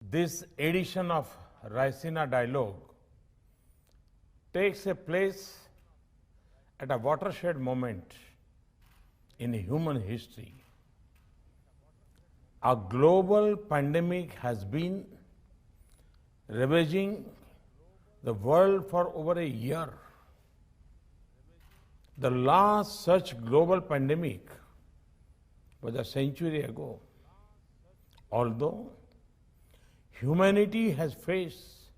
This edition of Raisina Dialogue takes a place at a watershed moment in human history. A global pandemic has been ravaging the world for over a year. The last such global pandemic was a century ago. Although humanity has faced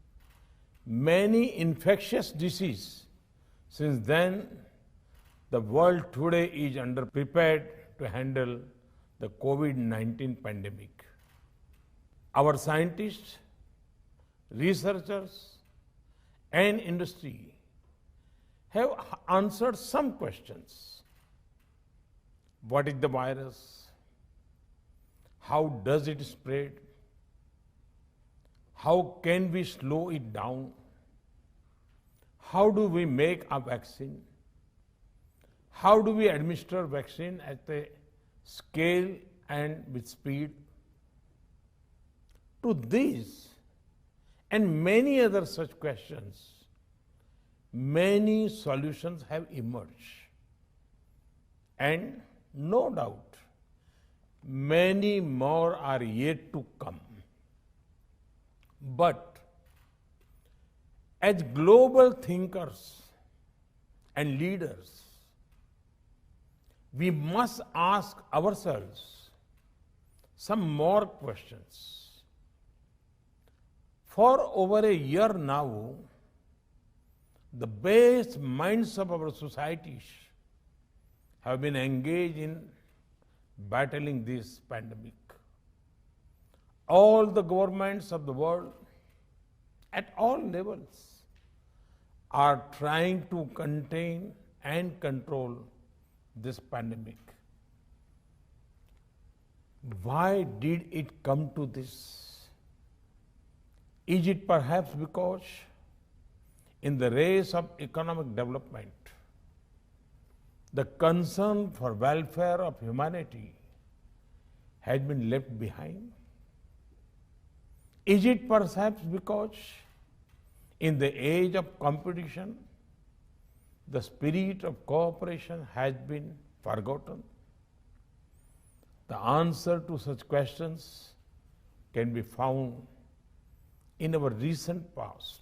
many infectious diseases since then, the world today is underprepared to handle the COVID-19 pandemic. Our scientists, researchers, and industry have answered some questions. What is the virus? How does it spread? How can we slow it down? How do we make a vaccine? How do we administer vaccine at a scale and with speed? To these and many other such questions, many solutions have emerged. And no doubt, many more are yet to come. But as global thinkers and leaders, we must ask ourselves some more questions. For over a year now, the best minds of our societies have been engaged in battling this pandemic. All the governments of the world, at all levels, are trying to contain and control this pandemic. Why did it come to this? Is it perhaps because in the race of economic development, the concern for welfare of humanity has been left behind? Is it perhaps because in the age of competition, the spirit of cooperation has been forgotten? The answer to such questions can be found in our recent past.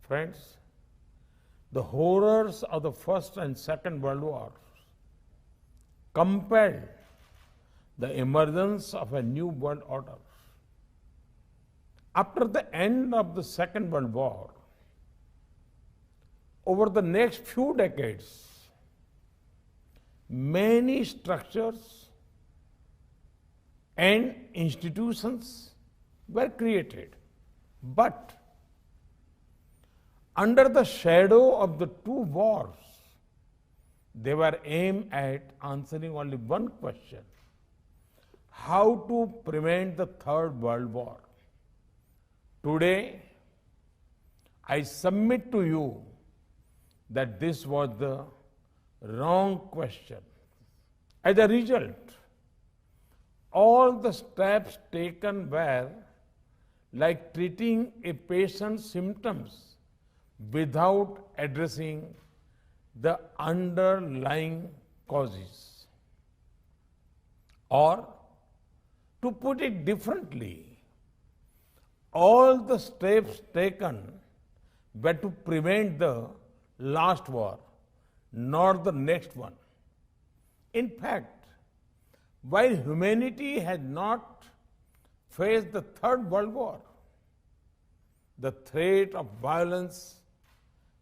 Friends, the horrors of the First and Second World Wars compelled the emergence of a new world order. After the end of the Second World War, over the next few decades, many structures and institutions were created. But under the shadow of the two wars, they were aimed at answering only one question: how to prevent the Third World War. Today, I submit to you that this was the wrong question. As a result, all the steps taken were like treating a patient's symptoms without addressing the underlying causes. Or, to put it differently, all the steps taken were to prevent the last war, not the next one. In fact, while humanity had not faced the Third World War, the threat of violence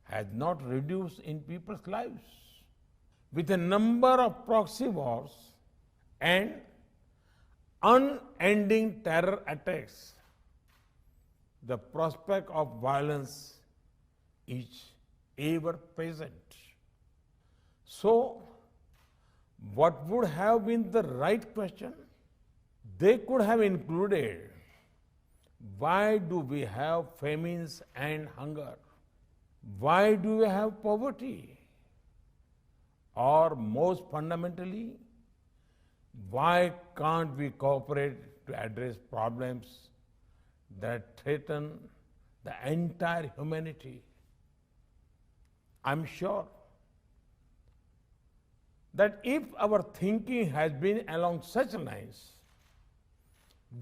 has not reduced in people's lives. With a number of proxy wars and unending terror attacks, the prospect of violence is ever present. So, what would have been the right question? They could have included, why do we have famines and hunger? Why do we have poverty? Or most fundamentally, why can't we cooperate to address problems that threaten the entire humanity. I'm sure that if our thinking has been along such lines,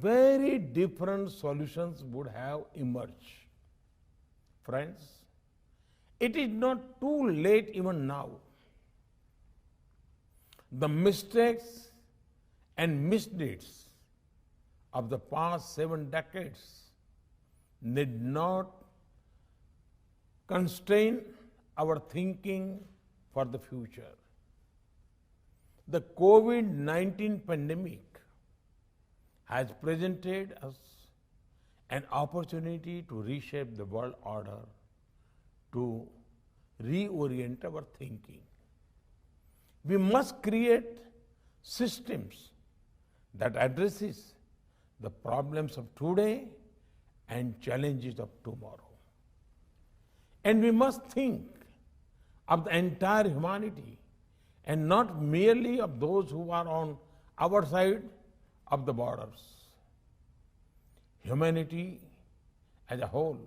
very different solutions would have emerged. Friends, it is not too late even now. The mistakes and misdeeds of the past 7 decades need not constrain our thinking for the future. The COVID-19 pandemic has presented us an opportunity to reshape the world order, to reorient our thinking. We must create systems that addresses the problems of today and challenges of tomorrow. And we must think of the entire humanity and not merely of those who are on our side of the borders. Humanity as a whole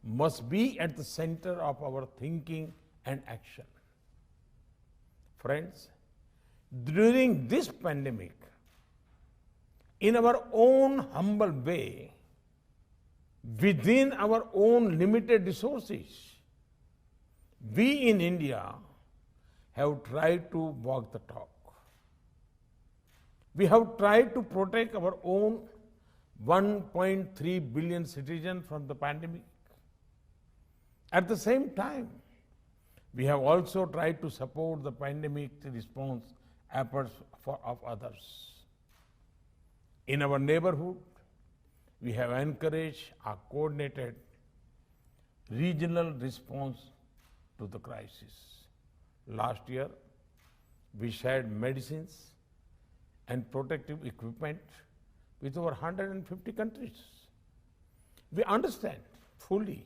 must be at the center of our thinking and action. Friends, during this pandemic, in our own humble way, within our own limited resources, we in India have tried to walk the talk. We have tried to protect our own 1.3 billion citizens from the pandemic. At the same time, we have also tried to support the pandemic response efforts of others. In our neighborhood, we have encouraged a coordinated regional response to the crisis. Last year, we shared medicines and protective equipment with over 150 countries. We understand fully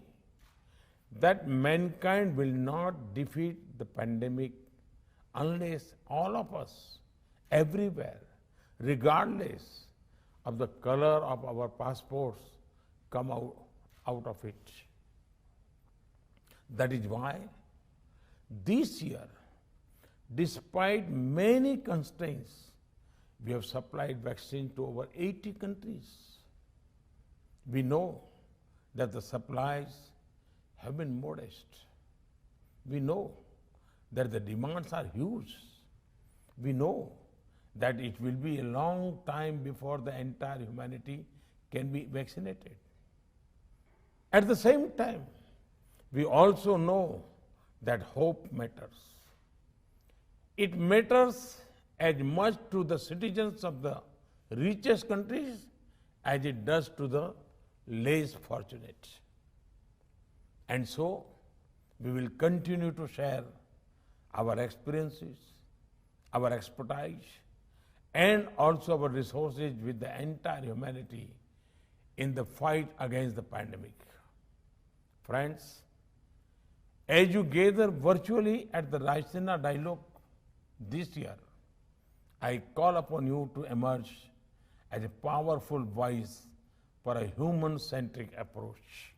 that mankind will not defeat the pandemic unless all of us, everywhere, regardless of the color of our passports, come out of it. That is why this year, despite many constraints, we have supplied vaccine to over 80 countries. We know that the supplies have been modest. We know that the demands are huge. We know that it will be a long time before the entire humanity can be vaccinated. At the same time, we also know that hope matters. It matters as much to the citizens of the richest countries as it does to the less fortunate. And so, we will continue to share our experiences, our expertise, and also our resources with the entire humanity in the fight against the pandemic. Friends, as you gather virtually at the Raisina Dialogue this year, I call upon you to emerge as a powerful voice for a human-centric approach.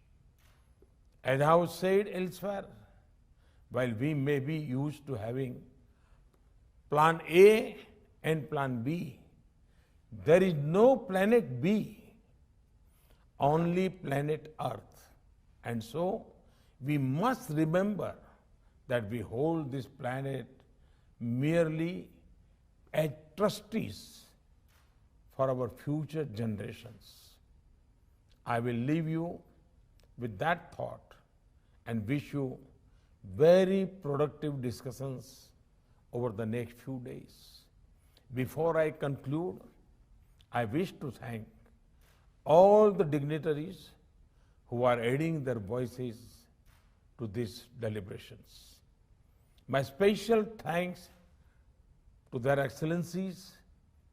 As I have said elsewhere, while we may be used to having plan A and plan B, there is no planet B, only planet Earth. And so, we must remember that we hold this planet merely as trustees for our future generations. I will leave you with that thought and wish you very productive discussions over the next few days. Before I conclude, I wish to thank all the dignitaries who are adding their voices to these deliberations. My special thanks to their excellencies,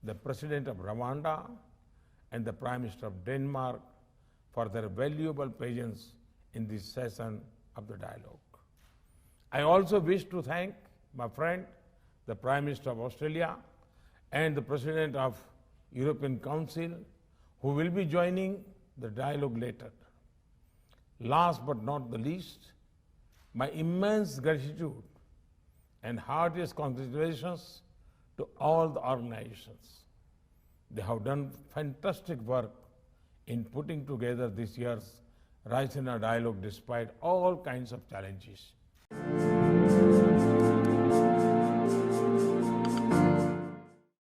the President of Rwanda and the Prime Minister of Denmark, for their valuable presence in this session of the dialogue. I also wish to thank my friend, the Prime Minister of Australia, and the President of European Council, who will be joining the dialogue later. Last but not the least, my immense gratitude and heartiest congratulations to all the organizations. They have done fantastic work in putting together this year's Raisina Dialogue despite all kinds of challenges.